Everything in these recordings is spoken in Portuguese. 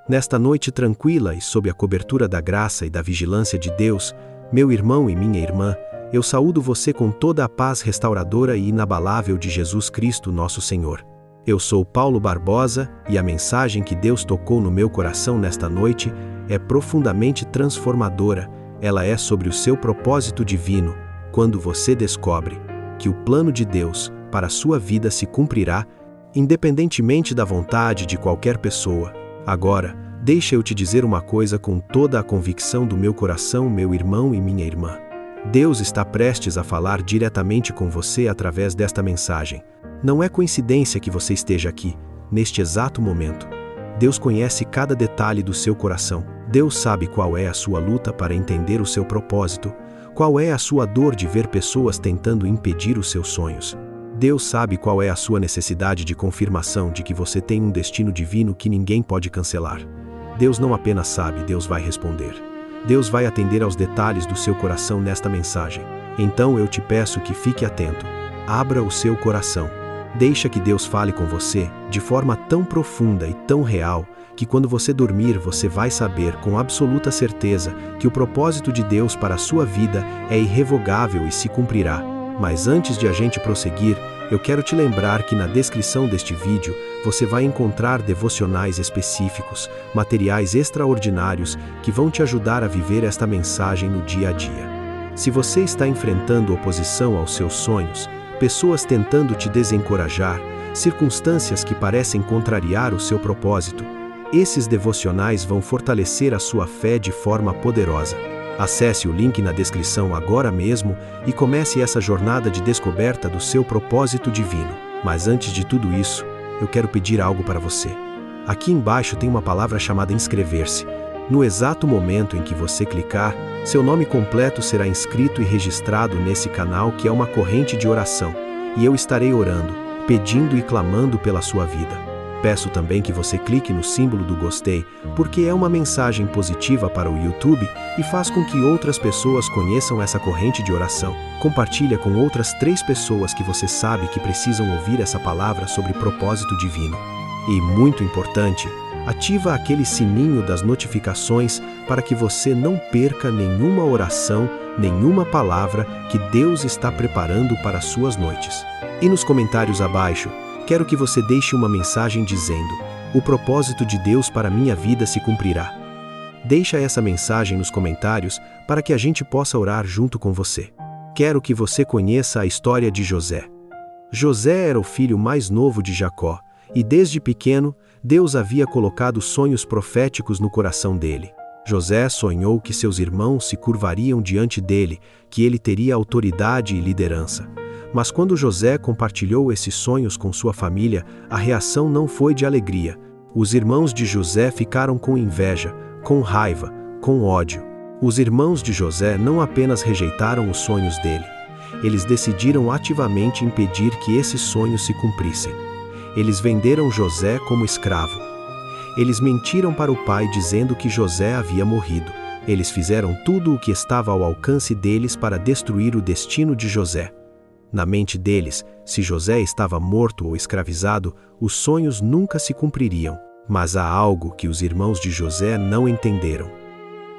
Nesta noite tranquila e sob a cobertura da graça e da vigilância de Deus, meu irmão e minha irmã, eu saúdo você com toda a paz restauradora e inabalável de Jesus Cristo, nosso Senhor. Eu sou Paulo Barbosa e a mensagem que Deus tocou no meu coração nesta noite é profundamente transformadora. Ela é sobre o seu propósito divino, quando você descobre que o plano de Deus para a sua vida se cumprirá, independentemente da vontade de qualquer pessoa. Agora, deixa eu te dizer uma coisa com toda a convicção do meu coração, meu irmão e minha irmã. Deus está prestes a falar diretamente com você através desta mensagem. Não é coincidência que você esteja aqui, neste exato momento. Deus conhece cada detalhe do seu coração. Deus sabe qual é a sua luta para entender o seu propósito, qual é a sua dor de ver pessoas tentando impedir os seus sonhos. Deus sabe qual é a sua necessidade de confirmação de que você tem um destino divino que ninguém pode cancelar. Deus não apenas sabe, Deus vai responder. Deus vai atender aos detalhes do seu coração nesta mensagem. Então eu te peço que fique atento. Abra o seu coração. Deixa que Deus fale com você de forma tão profunda e tão real que quando você dormir você vai saber com absoluta certeza que o propósito de Deus para a sua vida é irrevogável e se cumprirá. Mas antes de a gente prosseguir, eu quero te lembrar que na descrição deste vídeo você vai encontrar devocionais específicos, materiais extraordinários que vão te ajudar a viver esta mensagem no dia a dia. Se você está enfrentando oposição aos seus sonhos, pessoas tentando te desencorajar, circunstâncias que parecem contrariar o seu propósito, esses devocionais vão fortalecer a sua fé de forma poderosa. Acesse o link na descrição agora mesmo e comece essa jornada de descoberta do seu propósito divino. Mas antes de tudo isso, eu quero pedir algo para você. Aqui embaixo tem uma palavra chamada inscrever-se. No exato momento em que você clicar, seu nome completo será inscrito e registrado nesse canal que é uma corrente de oração. E eu estarei orando, pedindo e clamando pela sua vida. Peço também que você clique no símbolo do gostei, porque é uma mensagem positiva para o YouTube e faz com que outras pessoas conheçam essa corrente de oração. Compartilha com outras 3 pessoas que você sabe que precisam ouvir essa palavra sobre propósito divino. E, muito importante, ativa aquele sininho das notificações para que você não perca nenhuma oração, nenhuma palavra que Deus está preparando para as suas noites. E nos comentários abaixo, quero que você deixe uma mensagem dizendo: o propósito de Deus para minha vida se cumprirá. Deixa essa mensagem nos comentários para que a gente possa orar junto com você. Quero que você conheça a história de José. José era o filho mais novo de Jacó, e desde pequeno, Deus havia colocado sonhos proféticos no coração dele. José sonhou que seus irmãos se curvariam diante dele, que ele teria autoridade e liderança. Mas quando José compartilhou esses sonhos com sua família, a reação não foi de alegria. Os irmãos de José ficaram com inveja, com raiva, com ódio. Os irmãos de José não apenas rejeitaram os sonhos dele, eles decidiram ativamente impedir que esses sonhos se cumprissem. Eles venderam José como escravo. Eles mentiram para o pai dizendo que José havia morrido. Eles fizeram tudo o que estava ao alcance deles para destruir o destino de José. Na mente deles, se José estava morto ou escravizado, os sonhos nunca se cumpririam. Mas há algo que os irmãos de José não entenderam.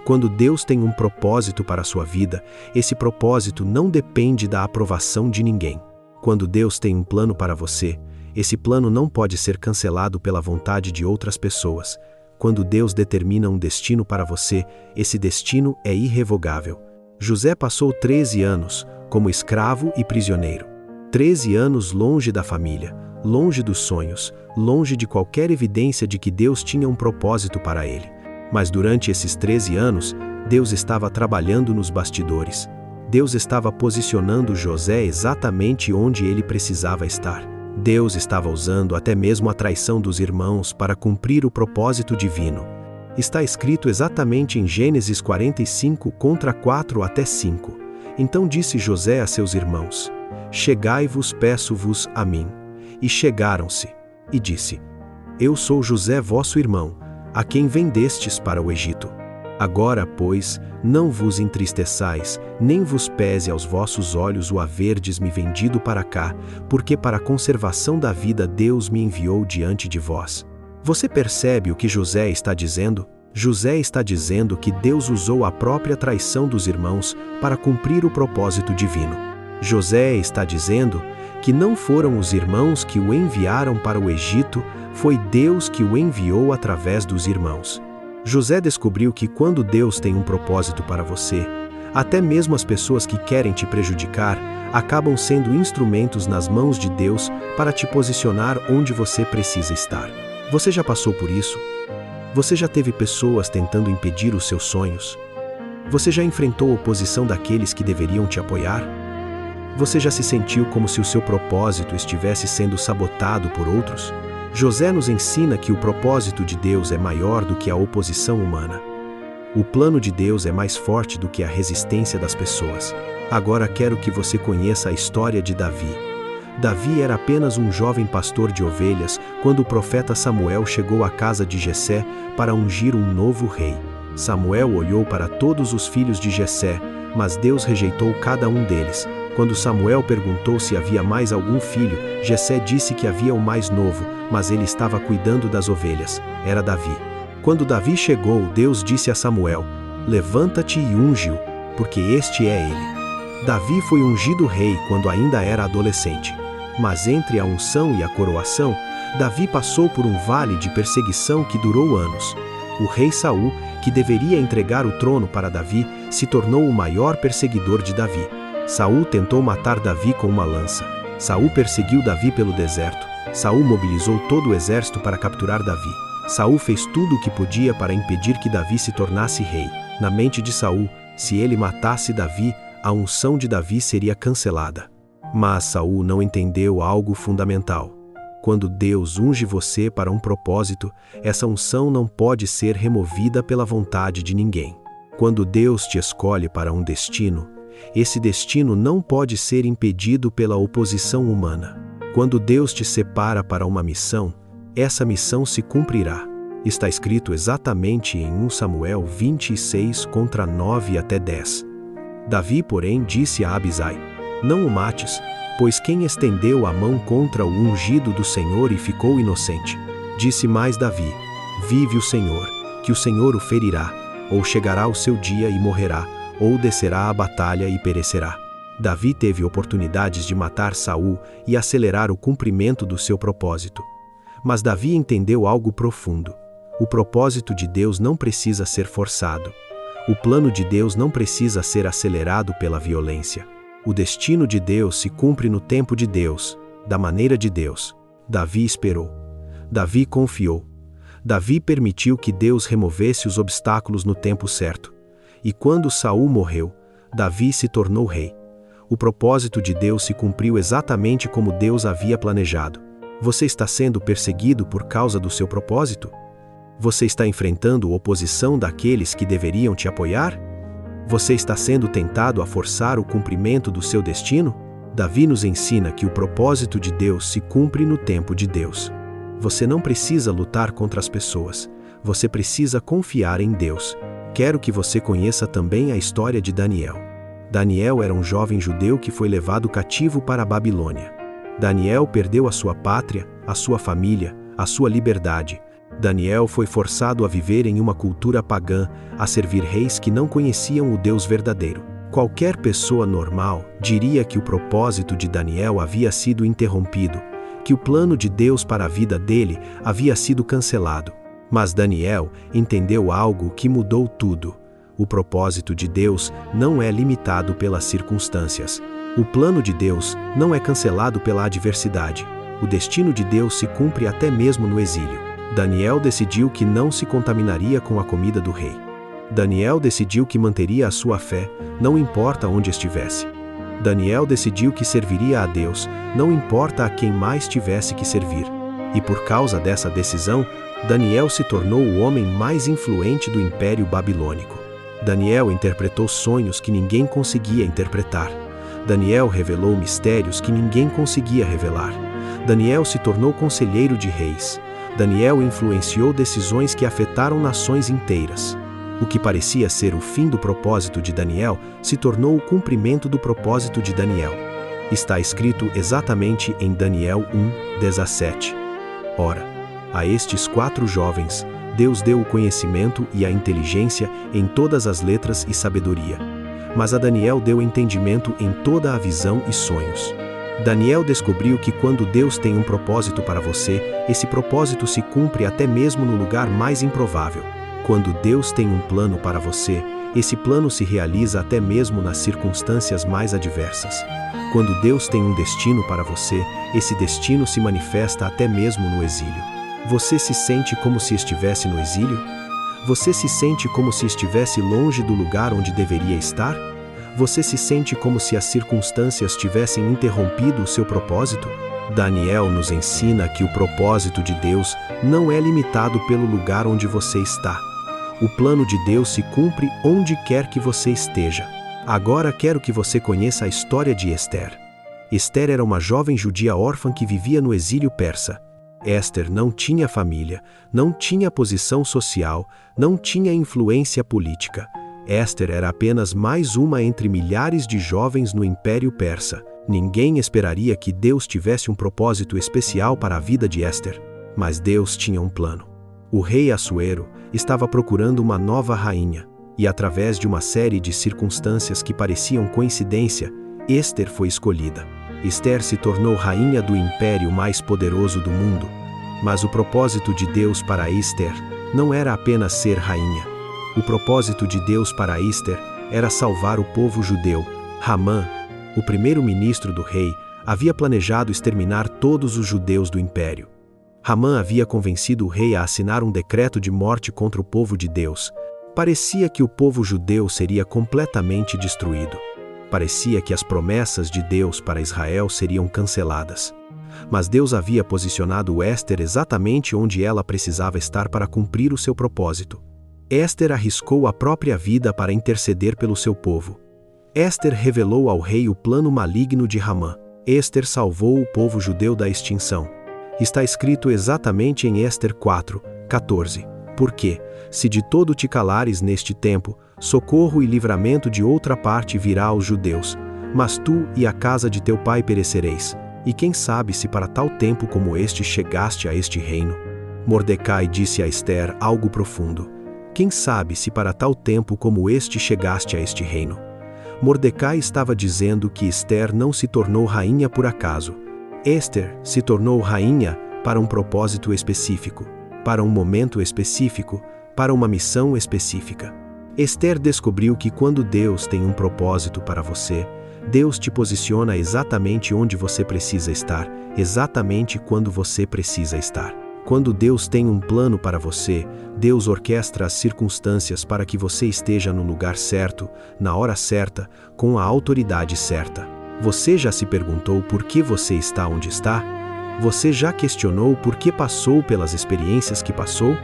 Quando Deus tem um propósito para a sua vida, esse propósito não depende da aprovação de ninguém. Quando Deus tem um plano para você, esse plano não pode ser cancelado pela vontade de outras pessoas. Quando Deus determina um destino para você, esse destino é irrevogável. José passou 13 anos como escravo e prisioneiro. 13 anos longe da família, longe dos sonhos, longe de qualquer evidência de que Deus tinha um propósito para ele. Mas durante esses 13 anos, Deus estava trabalhando nos bastidores. Deus estava posicionando José exatamente onde ele precisava estar. Deus estava usando até mesmo a traição dos irmãos para cumprir o propósito divino. Está escrito exatamente em Gênesis 45, contra 4 até 5. Então disse José a seus irmãos: Chegai-vos, peço-vos a mim. E chegaram-se. E disse: Eu sou José vosso irmão, a quem vendestes para o Egito. Agora, pois, não vos entristeçais, nem vos pese aos vossos olhos o haverdes-me vendido para cá, porque para a conservação da vida Deus me enviou diante de vós. Você percebe o que José está dizendo? José está dizendo que Deus usou a própria traição dos irmãos para cumprir o propósito divino. José está dizendo que não foram os irmãos que o enviaram para o Egito, foi Deus que o enviou através dos irmãos. José descobriu que quando Deus tem um propósito para você, até mesmo as pessoas que querem te prejudicar acabam sendo instrumentos nas mãos de Deus para te posicionar onde você precisa estar. Você já passou por isso? Você já teve pessoas tentando impedir os seus sonhos? Você já enfrentou a oposição daqueles que deveriam te apoiar? Você já se sentiu como se o seu propósito estivesse sendo sabotado por outros? José nos ensina que o propósito de Deus é maior do que a oposição humana. O plano de Deus é mais forte do que a resistência das pessoas. Agora quero que você conheça a história de Davi. Davi era apenas um jovem pastor de ovelhas quando o profeta Samuel chegou à casa de Jessé para ungir um novo rei. Samuel olhou para todos os filhos de Jessé, mas Deus rejeitou cada um deles. Quando Samuel perguntou se havia mais algum filho, Jessé disse que havia o mais novo, mas ele estava cuidando das ovelhas. Era Davi. Quando Davi chegou, Deus disse a Samuel: "Levanta-te e unge-o, porque este é ele." Davi foi ungido rei quando ainda era adolescente. Mas entre a unção e a coroação, Davi passou por um vale de perseguição que durou anos. O rei Saul, que deveria entregar o trono para Davi, se tornou o maior perseguidor de Davi. Saul tentou matar Davi com uma lança. Saul perseguiu Davi pelo deserto. Saul mobilizou todo o exército para capturar Davi. Saul fez tudo o que podia para impedir que Davi se tornasse rei. Na mente de Saul, se ele matasse Davi, a unção de Davi seria cancelada. Mas Saul não entendeu algo fundamental. Quando Deus unge você para um propósito, essa unção não pode ser removida pela vontade de ninguém. Quando Deus te escolhe para um destino, esse destino não pode ser impedido pela oposição humana. Quando Deus te separa para uma missão, essa missão se cumprirá. Está escrito exatamente em 1 Samuel 26, contra 9 até 10. Davi, porém, disse a Abisai: "Não o mates, pois quem estendeu a mão contra o ungido do Senhor e ficou inocente?" Disse mais Davi: "Vive o Senhor, que o Senhor o ferirá, ou chegará o seu dia e morrerá, ou descerá à batalha e perecerá." Davi teve oportunidades de matar Saul e acelerar o cumprimento do seu propósito. Mas Davi entendeu algo profundo. O propósito de Deus não precisa ser forçado. O plano de Deus não precisa ser acelerado pela violência. O destino de Deus se cumpre no tempo de Deus, da maneira de Deus. Davi esperou. Davi confiou. Davi permitiu que Deus removesse os obstáculos no tempo certo. E quando Saul morreu, Davi se tornou rei. O propósito de Deus se cumpriu exatamente como Deus havia planejado. Você está sendo perseguido por causa do seu propósito? Você está enfrentando oposição daqueles que deveriam te apoiar? Você está sendo tentado a forçar o cumprimento do seu destino? Davi nos ensina que o propósito de Deus se cumpre no tempo de Deus. Você não precisa lutar contra as pessoas. Você precisa confiar em Deus. Quero que você conheça também a história de Daniel. Daniel era um jovem judeu que foi levado cativo para a Babilônia. Daniel perdeu a sua pátria, a sua família, a sua liberdade. Daniel foi forçado a viver em uma cultura pagã, a servir reis que não conheciam o Deus verdadeiro. Qualquer pessoa normal diria que o propósito de Daniel havia sido interrompido, que o plano de Deus para a vida dele havia sido cancelado. Mas Daniel entendeu algo que mudou tudo. O propósito de Deus não é limitado pelas circunstâncias. O plano de Deus não é cancelado pela adversidade. O destino de Deus se cumpre até mesmo no exílio. Daniel decidiu que não se contaminaria com a comida do rei. Daniel decidiu que manteria a sua fé, não importa onde estivesse. Daniel decidiu que serviria a Deus, não importa a quem mais tivesse que servir. E por causa dessa decisão, Daniel se tornou o homem mais influente do Império Babilônico. Daniel interpretou sonhos que ninguém conseguia interpretar. Daniel revelou mistérios que ninguém conseguia revelar. Daniel se tornou conselheiro de reis. Daniel influenciou decisões que afetaram nações inteiras. O que parecia ser o fim do propósito de Daniel se tornou o cumprimento do propósito de Daniel. Está escrito exatamente em Daniel 1:17. Ora, A estes 4 jovens, Deus deu o conhecimento e a inteligência em todas as letras e sabedoria. Mas a Daniel deu entendimento em toda a visão e sonhos. Daniel descobriu que quando Deus tem um propósito para você, esse propósito se cumpre até mesmo no lugar mais improvável. Quando Deus tem um plano para você, esse plano se realiza até mesmo nas circunstâncias mais adversas. Quando Deus tem um destino para você, esse destino se manifesta até mesmo no exílio. Você se sente como se estivesse no exílio? Você se sente como se estivesse longe do lugar onde deveria estar? Você se sente como se as circunstâncias tivessem interrompido o seu propósito? Daniel nos ensina que o propósito de Deus não é limitado pelo lugar onde você está. O plano de Deus se cumpre onde quer que você esteja. Agora quero que você conheça a história de Esther. Esther era uma jovem judia órfã que vivia no exílio persa. Esther não tinha família, não tinha posição social, não tinha influência política. Esther era apenas mais uma entre milhares de jovens no Império Persa. Ninguém esperaria que Deus tivesse um propósito especial para a vida de Esther. Mas Deus tinha um plano. O rei Assuero estava procurando uma nova rainha, e através de uma série de circunstâncias que pareciam coincidência, Esther foi escolhida. Esther se tornou rainha do império mais poderoso do mundo. Mas o propósito de Deus para Esther não era apenas ser rainha. O propósito de Deus para Esther era salvar o povo judeu. Hamã, o primeiro-ministro do rei, havia planejado exterminar todos os judeus do império. Hamã havia convencido o rei a assinar um decreto de morte contra o povo de Deus. Parecia que o povo judeu seria completamente destruído. Parecia que as promessas de Deus para Israel seriam canceladas. Mas Deus havia posicionado Esther exatamente onde ela precisava estar para cumprir o seu propósito. Esther arriscou a própria vida para interceder pelo seu povo. Esther revelou ao rei o plano maligno de Hamã. Esther salvou o povo judeu da extinção. Está escrito exatamente em Esther 4:14. Porque, se de todo te calares neste tempo, socorro e livramento de outra parte virá aos judeus, mas tu e a casa de teu pai perecereis. E quem sabe se para tal tempo como este chegaste a este reino? Mordecai disse a Esther algo profundo. Quem sabe se para tal tempo como este chegaste a este reino? Mordecai estava dizendo que Esther não se tornou rainha por acaso. Esther se tornou rainha para um propósito específico, para um momento específico, para uma missão específica. Esther descobriu que quando Deus tem um propósito para você, Deus te posiciona exatamente onde você precisa estar, exatamente quando você precisa estar. Quando Deus tem um plano para você, Deus orquestra as circunstâncias para que você esteja no lugar certo, na hora certa, com a autoridade certa. Você já se perguntou por que você está onde está? Você já questionou por que passou pelas experiências que passou?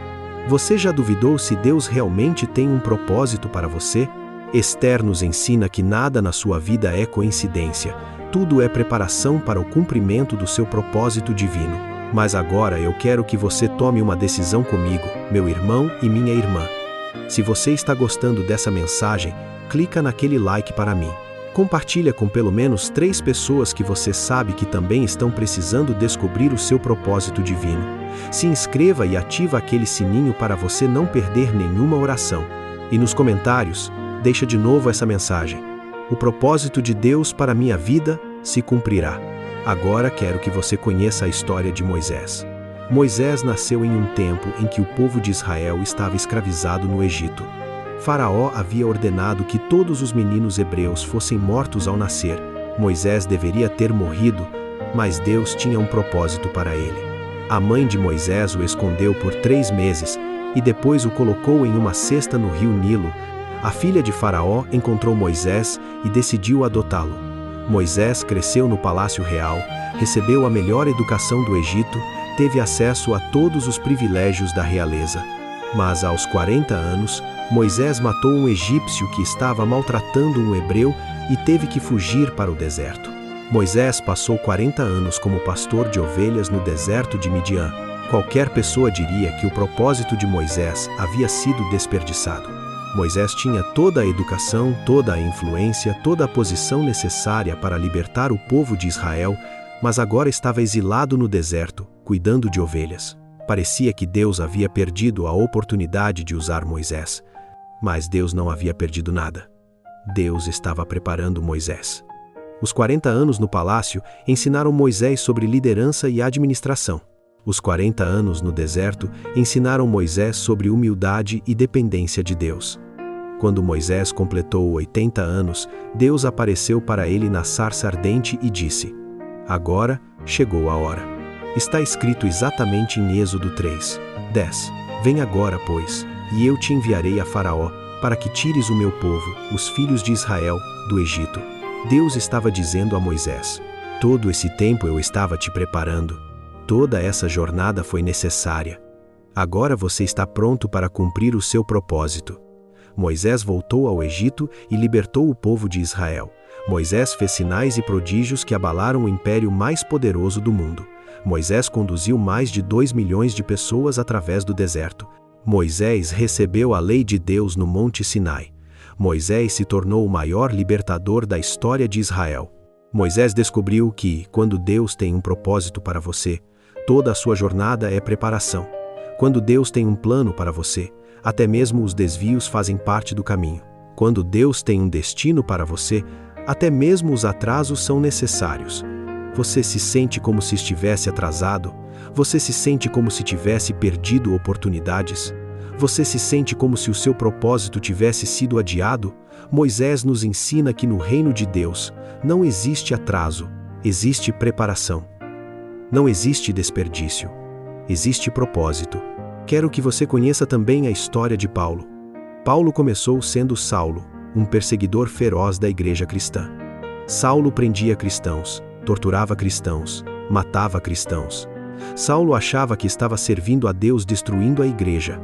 Você já duvidou se Deus realmente tem um propósito para você? Esther nos ensina que nada na sua vida é coincidência. Tudo é preparação para o cumprimento do seu propósito divino. Mas agora eu quero que você tome uma decisão comigo, meu irmão e minha irmã. Se você está gostando dessa mensagem, clica naquele like para mim. Compartilha com pelo menos 3 pessoas que você sabe que também estão precisando descobrir o seu propósito divino. Se inscreva e ativa aquele sininho para você não perder nenhuma oração. E nos comentários, deixa de novo essa mensagem. O propósito de Deus para minha vida se cumprirá. Agora quero que você conheça a história de Moisés. Moisés nasceu em um tempo em que o povo de Israel estava escravizado no Egito. Faraó havia ordenado que todos os meninos hebreus fossem mortos ao nascer. Moisés deveria ter morrido, mas Deus tinha um propósito para ele. A mãe de Moisés o escondeu por 3 meses e depois o colocou em uma cesta no rio Nilo. A filha de Faraó encontrou Moisés e decidiu adotá-lo. Moisés cresceu no palácio real, recebeu a melhor educação do Egito, teve acesso a todos os privilégios da realeza. Mas aos 40 anos, Moisés matou um egípcio que estava maltratando um hebreu e teve que fugir para o deserto. Moisés passou 40 anos como pastor de ovelhas no deserto de Midian. Qualquer pessoa diria que o propósito de Moisés havia sido desperdiçado. Moisés tinha toda a educação, toda a influência, toda a posição necessária para libertar o povo de Israel, mas agora estava exilado no deserto, cuidando de ovelhas. Parecia que Deus havia perdido a oportunidade de usar Moisés. Mas Deus não havia perdido nada. Deus estava preparando Moisés. Os 40 anos no palácio ensinaram Moisés sobre liderança e administração. Os 40 anos no deserto ensinaram Moisés sobre humildade e dependência de Deus. Quando Moisés completou 80 anos, Deus apareceu para ele na sarça ardente e disse: Agora chegou a hora. Está escrito exatamente em Êxodo 3:10. Vem agora, pois, e eu te enviarei a Faraó, para que tires o meu povo, os filhos de Israel, do Egito. Deus estava dizendo a Moisés: todo esse tempo eu estava te preparando. Toda essa jornada foi necessária. Agora você está pronto para cumprir o seu propósito. Moisés voltou ao Egito e libertou o povo de Israel. Moisés fez sinais e prodígios que abalaram o império mais poderoso do mundo. Moisés conduziu mais de 2 milhões de pessoas através do deserto. Moisés recebeu a lei de Deus no Monte Sinai. Moisés se tornou o maior libertador da história de Israel. Moisés descobriu que, quando Deus tem um propósito para você, toda a sua jornada é preparação. Quando Deus tem um plano para você, até mesmo os desvios fazem parte do caminho. Quando Deus tem um destino para você, até mesmo os atrasos são necessários. Você se sente como se estivesse atrasado? Você se sente como se tivesse perdido oportunidades? Você se sente como se o seu propósito tivesse sido adiado? Moisés nos ensina que no reino de Deus não existe atraso, existe preparação. Não existe desperdício, existe propósito. Quero que você conheça também a história de Paulo. Paulo começou sendo Saulo, um perseguidor feroz da igreja cristã. Saulo prendia cristãos, torturava cristãos, matava cristãos. Saulo achava que estava servindo a Deus destruindo a igreja.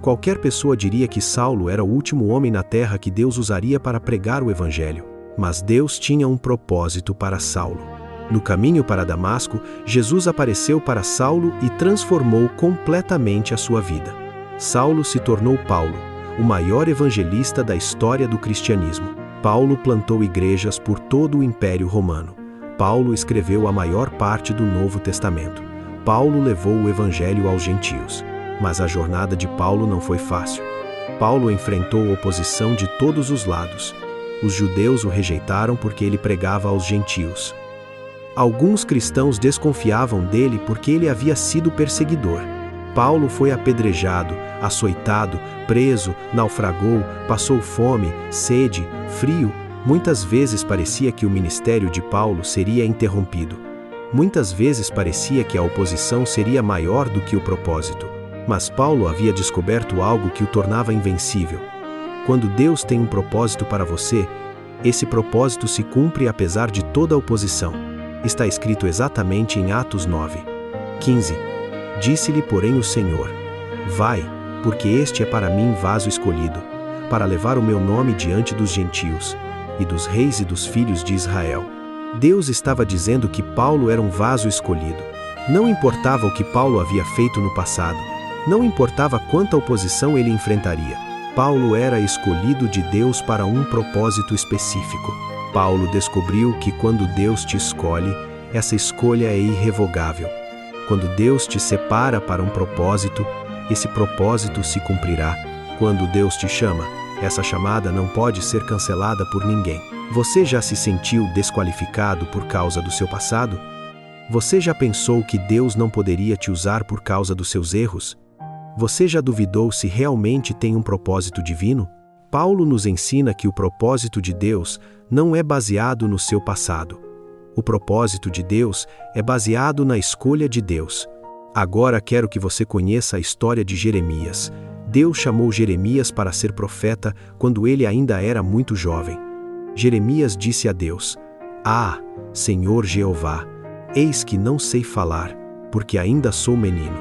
Qualquer pessoa diria que Saulo era o último homem na terra que Deus usaria para pregar o evangelho. Mas Deus tinha um propósito para Saulo. No caminho para Damasco, Jesus apareceu para Saulo e transformou completamente a sua vida. Saulo se tornou Paulo, o maior evangelista da história do cristianismo. Paulo plantou igrejas por todo o Império Romano. Paulo escreveu a maior parte do Novo Testamento. Paulo levou o evangelho aos gentios. Mas a jornada de Paulo não foi fácil. Paulo enfrentou oposição de todos os lados. Os judeus o rejeitaram porque ele pregava aos gentios. Alguns cristãos desconfiavam dele porque ele havia sido perseguidor. Paulo foi apedrejado, açoitado, preso, naufragou, passou fome, sede, frio. Muitas vezes parecia que o ministério de Paulo seria interrompido. Muitas vezes parecia que a oposição seria maior do que o propósito. Mas Paulo havia descoberto algo que o tornava invencível. Quando Deus tem um propósito para você, esse propósito se cumpre apesar de toda a oposição. Está escrito exatamente em Atos 9:15. Disse-lhe, porém, o Senhor: Vai, porque este é para mim vaso escolhido, para levar o meu nome diante dos gentios, e dos reis e dos filhos de Israel. Deus estava dizendo que Paulo era um vaso escolhido. Não importava o que Paulo havia feito no passado. Não importava quanta oposição ele enfrentaria. Paulo era escolhido de Deus para um propósito específico. Paulo descobriu que quando Deus te escolhe, essa escolha é irrevogável. Quando Deus te separa para um propósito, esse propósito se cumprirá. Quando Deus te chama, essa chamada não pode ser cancelada por ninguém. Você já se sentiu desqualificado por causa do seu passado? Você já pensou que Deus não poderia te usar por causa dos seus erros? Você já duvidou se realmente tem um propósito divino? Paulo nos ensina que o propósito de Deus não é baseado no seu passado. O propósito de Deus é baseado na escolha de Deus. Agora quero que você conheça a história de Jeremias. Deus chamou Jeremias para ser profeta quando ele ainda era muito jovem. Jeremias disse a Deus: Ah, Senhor Jeová, eis que não sei falar, porque ainda sou menino.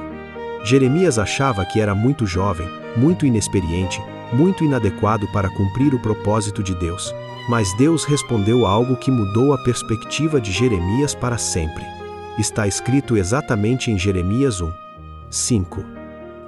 Jeremias achava que era muito jovem, muito inexperiente, muito inadequado para cumprir o propósito de Deus. Mas Deus respondeu algo que mudou a perspectiva de Jeremias para sempre. Está escrito exatamente em Jeremias 1:5.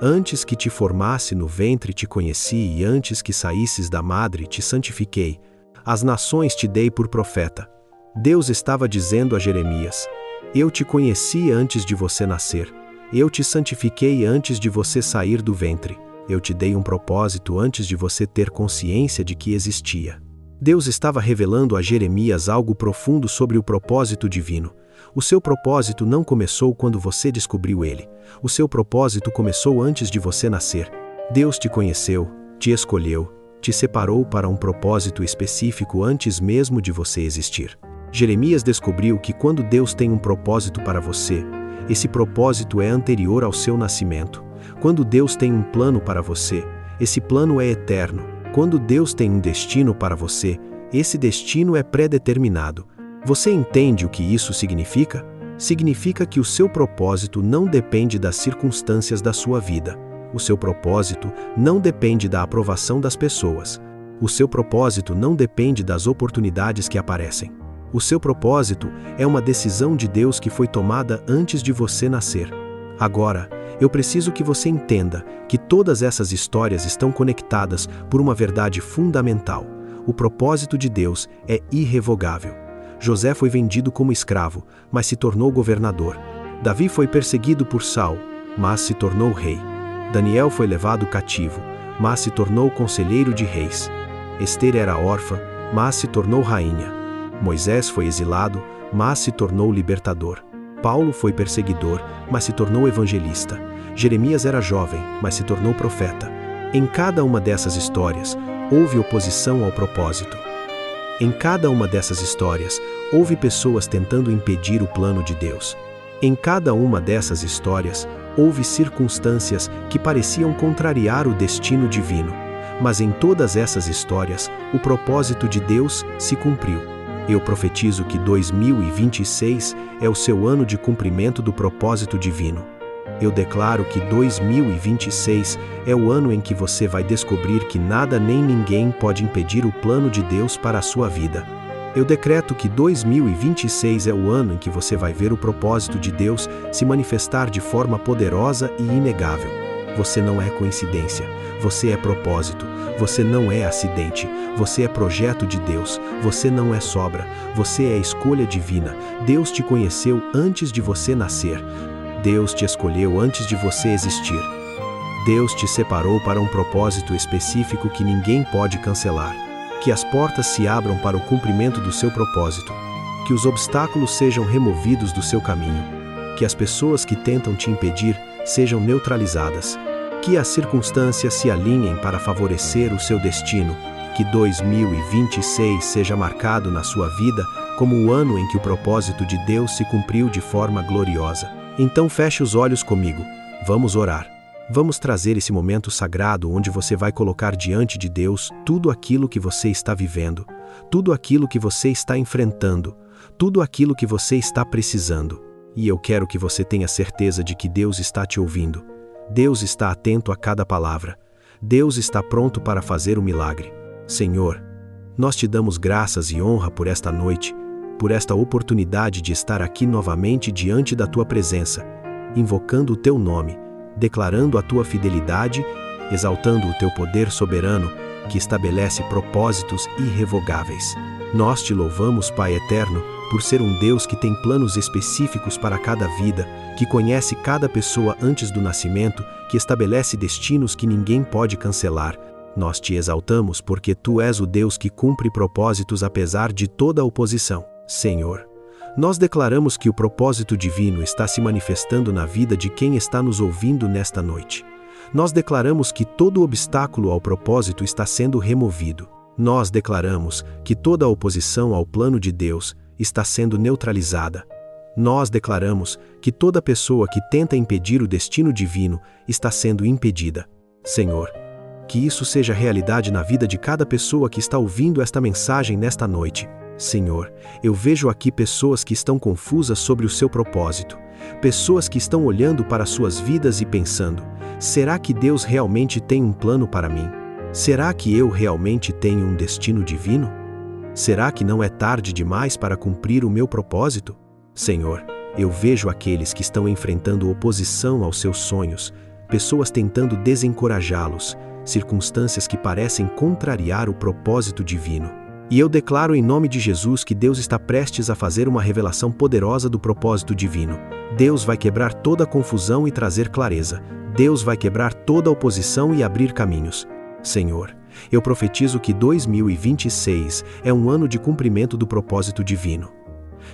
Antes que te formasse no ventre te conheci e antes que saísses da madre te santifiquei. As nações te dei por profeta. Deus estava dizendo a Jeremias: Eu te conheci antes de você nascer. Eu te santifiquei antes de você sair do ventre. Eu te dei um propósito antes de você ter consciência de que existia. Deus estava revelando a Jeremias algo profundo sobre o propósito divino. O seu propósito não começou quando você descobriu ele. O seu propósito começou antes de você nascer. Deus te conheceu, te escolheu, te separou para um propósito específico antes mesmo de você existir. Jeremias descobriu que quando Deus tem um propósito para você, esse propósito é anterior ao seu nascimento. Quando Deus tem um plano para você, esse plano é eterno. Quando Deus tem um destino para você, esse destino é pré-determinado. Você entende o que isso significa? Significa que o seu propósito não depende das circunstâncias da sua vida. O seu propósito não depende da aprovação das pessoas. O seu propósito não depende das oportunidades que aparecem. O seu propósito é uma decisão de Deus que foi tomada antes de você nascer. Agora, eu preciso que você entenda que todas essas histórias estão conectadas por uma verdade fundamental. O propósito de Deus é irrevogável. José foi vendido como escravo, mas se tornou governador. Davi foi perseguido por Saul, mas se tornou rei. Daniel foi levado cativo, mas se tornou conselheiro de reis. Ester era órfã, mas se tornou rainha. Moisés foi exilado, mas se tornou libertador. Paulo foi perseguidor, mas se tornou evangelista. Jeremias era jovem, mas se tornou profeta. Em cada uma dessas histórias, houve oposição ao propósito. Em cada uma dessas histórias, houve pessoas tentando impedir o plano de Deus. Em cada uma dessas histórias, houve circunstâncias que pareciam contrariar o destino divino. Mas em todas essas histórias, o propósito de Deus se cumpriu. Eu profetizo que 2026 é o seu ano de cumprimento do propósito divino. Eu declaro que 2026 é o ano em que você vai descobrir que nada nem ninguém pode impedir o plano de Deus para a sua vida. Eu decreto que 2026 é o ano em que você vai ver o propósito de Deus se manifestar de forma poderosa e inegável. Você não é coincidência, você é propósito, você não é acidente, você é projeto de Deus, você não é sobra, você é escolha divina. Deus te conheceu antes de você nascer. Deus te escolheu antes de você existir. Deus te separou para um propósito específico que ninguém pode cancelar. Que as portas se abram para o cumprimento do seu propósito. Que os obstáculos sejam removidos do seu caminho. Que as pessoas que tentam te impedir sejam neutralizadas. Que as circunstâncias se alinhem para favorecer o seu destino. Que 2026 seja marcado na sua vida como o ano em que o propósito de Deus se cumpriu de forma gloriosa. Então feche os olhos comigo. Vamos orar. Vamos trazer esse momento sagrado onde você vai colocar diante de Deus tudo aquilo que você está vivendo, tudo aquilo que você está enfrentando, tudo aquilo que você está precisando. E eu quero que você tenha certeza de que Deus está te ouvindo. Deus está atento a cada palavra. Deus está pronto para fazer o milagre. Senhor, nós te damos graças e honra por esta noite, por esta oportunidade de estar aqui novamente diante da tua presença, invocando o teu nome, declarando a tua fidelidade, exaltando o teu poder soberano, que estabelece propósitos irrevogáveis. Nós te louvamos, Pai eterno, por ser um Deus que tem planos específicos para cada vida, que conhece cada pessoa antes do nascimento, que estabelece destinos que ninguém pode cancelar. Nós te exaltamos porque tu és o Deus que cumpre propósitos apesar de toda a oposição. Senhor, nós declaramos que o propósito divino está se manifestando na vida de quem está nos ouvindo nesta noite. Nós declaramos que todo obstáculo ao propósito está sendo removido. Nós declaramos que toda a oposição ao plano de Deus está sendo neutralizada. Nós declaramos que toda pessoa que tenta impedir o destino divino está sendo impedida. Senhor, que isso seja realidade na vida de cada pessoa que está ouvindo esta mensagem nesta noite. Senhor, eu vejo aqui pessoas que estão confusas sobre o seu propósito, pessoas que estão olhando para suas vidas e pensando: será que Deus realmente tem um plano para mim? Será que eu realmente tenho um destino divino? Será que não é tarde demais para cumprir o meu propósito? Senhor, eu vejo aqueles que estão enfrentando oposição aos seus sonhos, pessoas tentando desencorajá-los, circunstâncias que parecem contrariar o propósito divino. E eu declaro em nome de Jesus que Deus está prestes a fazer uma revelação poderosa do propósito divino. Deus vai quebrar toda a confusão e trazer clareza. Deus vai quebrar toda a oposição e abrir caminhos. Senhor, eu profetizo que 2026 é um ano de cumprimento do propósito divino.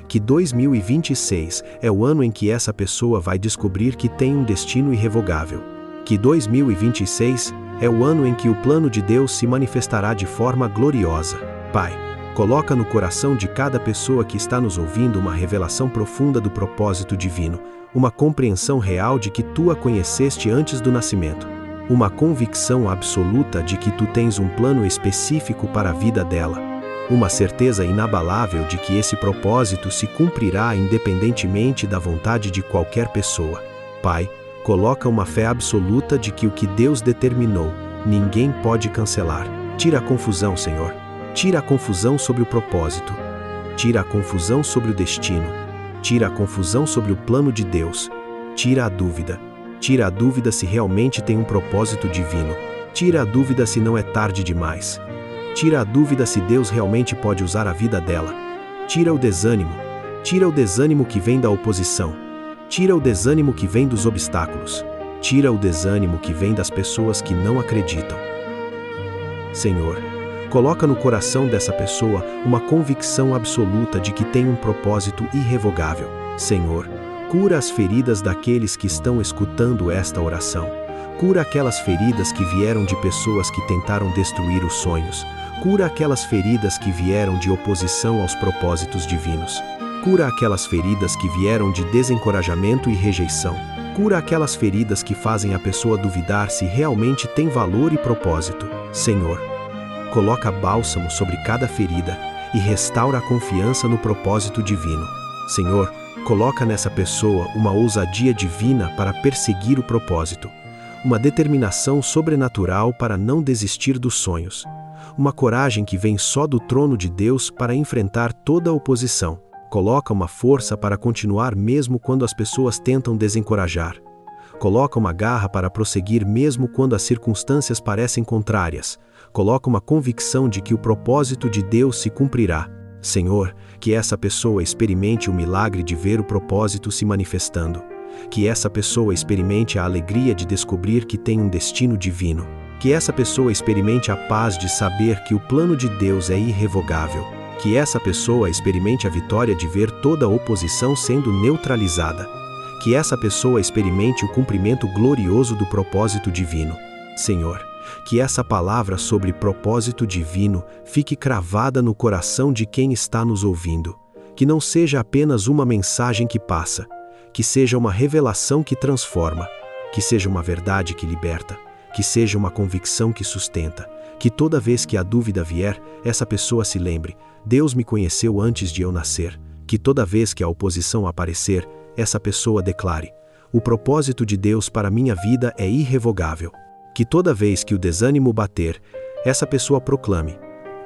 Que 2026 é o ano em que essa pessoa vai descobrir que tem um destino irrevogável. Que 2026 é o ano em que o plano de Deus se manifestará de forma gloriosa. Pai, coloca no coração de cada pessoa que está nos ouvindo uma revelação profunda do propósito divino, uma compreensão real de que Tu a conheceste antes do nascimento, uma convicção absoluta de que Tu tens um plano específico para a vida dela, uma certeza inabalável de que esse propósito se cumprirá independentemente da vontade de qualquer pessoa. Pai, coloca uma fé absoluta de que o que Deus determinou, ninguém pode cancelar. Tira a confusão, Senhor. Tira a confusão sobre o propósito. Tira a confusão sobre o destino. Tira a confusão sobre o plano de Deus. Tira a dúvida. Tira a dúvida se realmente tem um propósito divino. Tira a dúvida se não é tarde demais. Tira a dúvida se Deus realmente pode usar a vida dela. Tira o desânimo. Tira o desânimo que vem da oposição. Tira o desânimo que vem dos obstáculos. Tira o desânimo que vem das pessoas que não acreditam. Senhor, coloca no coração dessa pessoa uma convicção absoluta de que tem um propósito irrevogável. Senhor, cura as feridas daqueles que estão escutando esta oração. Cura aquelas feridas que vieram de pessoas que tentaram destruir os sonhos. Cura aquelas feridas que vieram de oposição aos propósitos divinos. Cura aquelas feridas que vieram de desencorajamento e rejeição. Cura aquelas feridas que fazem a pessoa duvidar se realmente tem valor e propósito. Senhor, coloca bálsamo sobre cada ferida e restaura a confiança no propósito divino. Senhor, coloca nessa pessoa uma ousadia divina para perseguir o propósito, uma determinação sobrenatural para não desistir dos sonhos, uma coragem que vem só do trono de Deus para enfrentar toda a oposição. Coloca uma força para continuar mesmo quando as pessoas tentam desencorajar. Coloca uma garra para prosseguir mesmo quando as circunstâncias parecem contrárias. Coloca uma convicção de que o propósito de Deus se cumprirá. Senhor, que essa pessoa experimente o milagre de ver o propósito se manifestando. Que essa pessoa experimente a alegria de descobrir que tem um destino divino. Que essa pessoa experimente a paz de saber que o plano de Deus é irrevogável. Que essa pessoa experimente a vitória de ver toda a oposição sendo neutralizada. Que essa pessoa experimente o cumprimento glorioso do propósito divino. Senhor, que essa palavra sobre propósito divino fique cravada no coração de quem está nos ouvindo. Que não seja apenas uma mensagem que passa, que seja uma revelação que transforma, que seja uma verdade que liberta, que seja uma convicção que sustenta, que toda vez que a dúvida vier, essa pessoa se lembre: Deus me conheceu antes de eu nascer. Que toda vez que a oposição aparecer, essa pessoa declare: o propósito de Deus para minha vida é irrevogável. Que toda vez que o desânimo bater, essa pessoa proclame: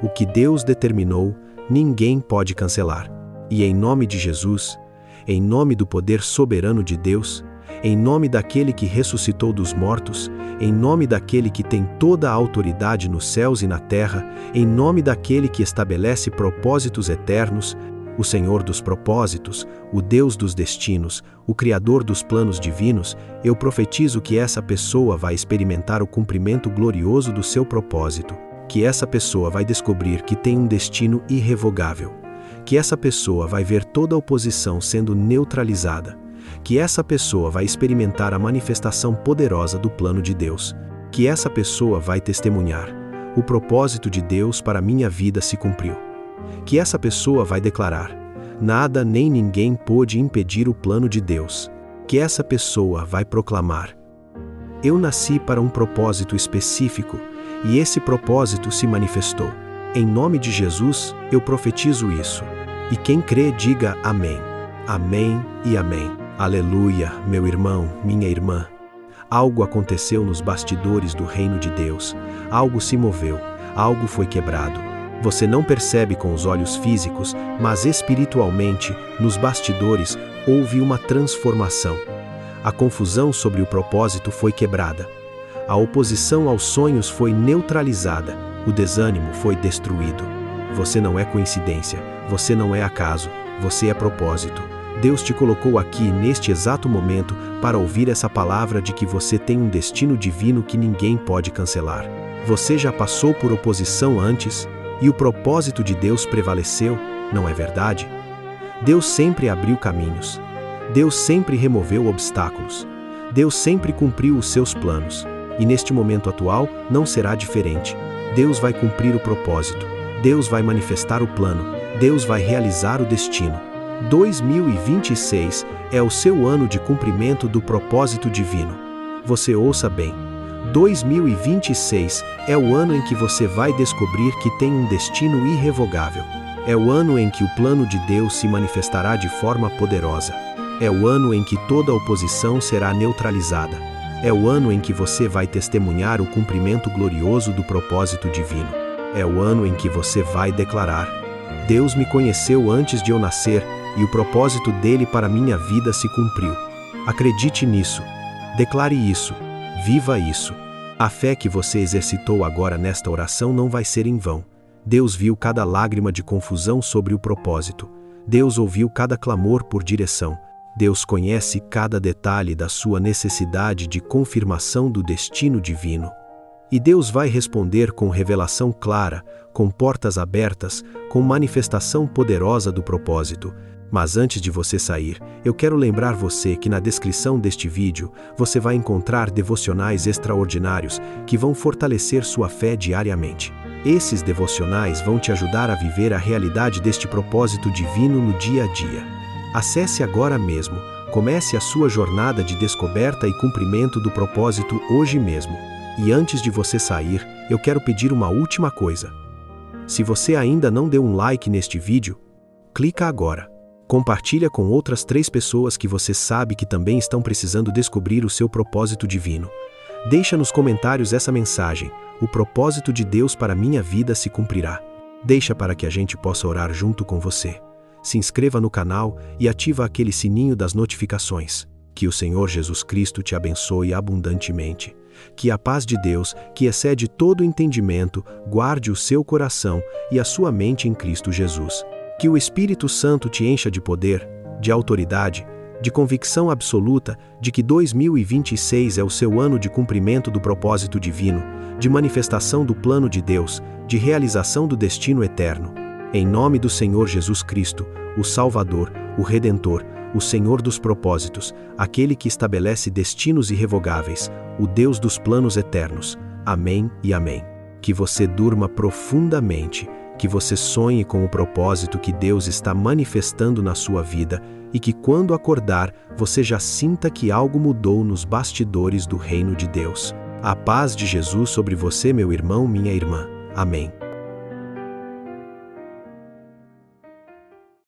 o que Deus determinou, ninguém pode cancelar. E em nome de Jesus, em nome do poder soberano de Deus, em nome daquele que ressuscitou dos mortos, em nome daquele que tem toda a autoridade nos céus e na terra, em nome daquele que estabelece propósitos eternos, o Senhor dos propósitos, o Deus dos destinos, o Criador dos planos divinos, eu profetizo que essa pessoa vai experimentar o cumprimento glorioso do seu propósito, que essa pessoa vai descobrir que tem um destino irrevogável, que essa pessoa vai ver toda a oposição sendo neutralizada, que essa pessoa vai experimentar a manifestação poderosa do plano de Deus, que essa pessoa vai testemunhar: o propósito de Deus para minha vida se cumpriu. Que essa pessoa vai declarar: nada nem ninguém pôde impedir o plano de Deus. Que essa pessoa vai proclamar: eu nasci para um propósito específico, e esse propósito se manifestou. Em nome de Jesus, eu profetizo isso. E quem crê, diga amém. Amém e amém. Aleluia, meu irmão, minha irmã. Algo aconteceu nos bastidores do reino de Deus. Algo se moveu, algo foi quebrado. Você não percebe com os olhos físicos, mas espiritualmente, nos bastidores, houve uma transformação. A confusão sobre o propósito foi quebrada. A oposição aos sonhos foi neutralizada. O desânimo foi destruído. Você não é coincidência, você não é acaso, você é propósito. Deus te colocou aqui neste exato momento para ouvir essa palavra de que você tem um destino divino que ninguém pode cancelar. Você já passou por oposição antes e o propósito de Deus prevaleceu, não é verdade? Deus sempre abriu caminhos. Deus sempre removeu obstáculos. Deus sempre cumpriu os seus planos. E neste momento atual não será diferente. Deus vai cumprir o propósito. Deus vai manifestar o plano. Deus vai realizar o destino. 2026 é o seu ano de cumprimento do propósito divino. Você ouça bem. 2026 é o ano em que você vai descobrir que tem um destino irrevogável. É o ano em que o plano de Deus se manifestará de forma poderosa. É o ano em que toda oposição será neutralizada. É o ano em que você vai testemunhar o cumprimento glorioso do propósito divino. É o ano em que você vai declarar: Deus me conheceu antes de eu nascer e o propósito dele para minha vida se cumpriu. Acredite nisso. Declare isso. Viva isso. A fé que você exercitou agora nesta oração não vai ser em vão. Deus viu cada lágrima de confusão sobre o propósito. Deus ouviu cada clamor por direção. Deus conhece cada detalhe da sua necessidade de confirmação do destino divino. E Deus vai responder com revelação clara, com portas abertas, com manifestação poderosa do propósito. Mas antes de você sair, eu quero lembrar você que na descrição deste vídeo você vai encontrar devocionais extraordinários que vão fortalecer sua fé diariamente. Esses devocionais vão te ajudar a viver a realidade deste propósito divino no dia a dia. Acesse agora mesmo, comece a sua jornada de descoberta e cumprimento do propósito hoje mesmo. E antes de você sair, eu quero pedir uma última coisa. Se você ainda não deu um like neste vídeo, clica agora. Compartilha com outras 3 pessoas que você sabe que também estão precisando descobrir o seu propósito divino. Deixa nos comentários essa mensagem: o propósito de Deus para minha vida se cumprirá. Deixa para que a gente possa orar junto com você. Se inscreva no canal e ativa aquele sininho das notificações. Que o Senhor Jesus Cristo te abençoe abundantemente. Que a paz de Deus, que excede todo entendimento, guarde o seu coração e a sua mente em Cristo Jesus. Que o Espírito Santo te encha de poder, de autoridade, de convicção absoluta de que 2026 é o seu ano de cumprimento do propósito divino, de manifestação do plano de Deus, de realização do destino eterno. Em nome do Senhor Jesus Cristo, o Salvador, o Redentor, o Senhor dos propósitos, aquele que estabelece destinos irrevogáveis, o Deus dos planos eternos. Amém e amém. Que você durma profundamente, que você sonhe com o propósito que Deus está manifestando na sua vida e que quando acordar, você já sinta que algo mudou nos bastidores do reino de Deus. A paz de Jesus sobre você, meu irmão, minha irmã. Amém.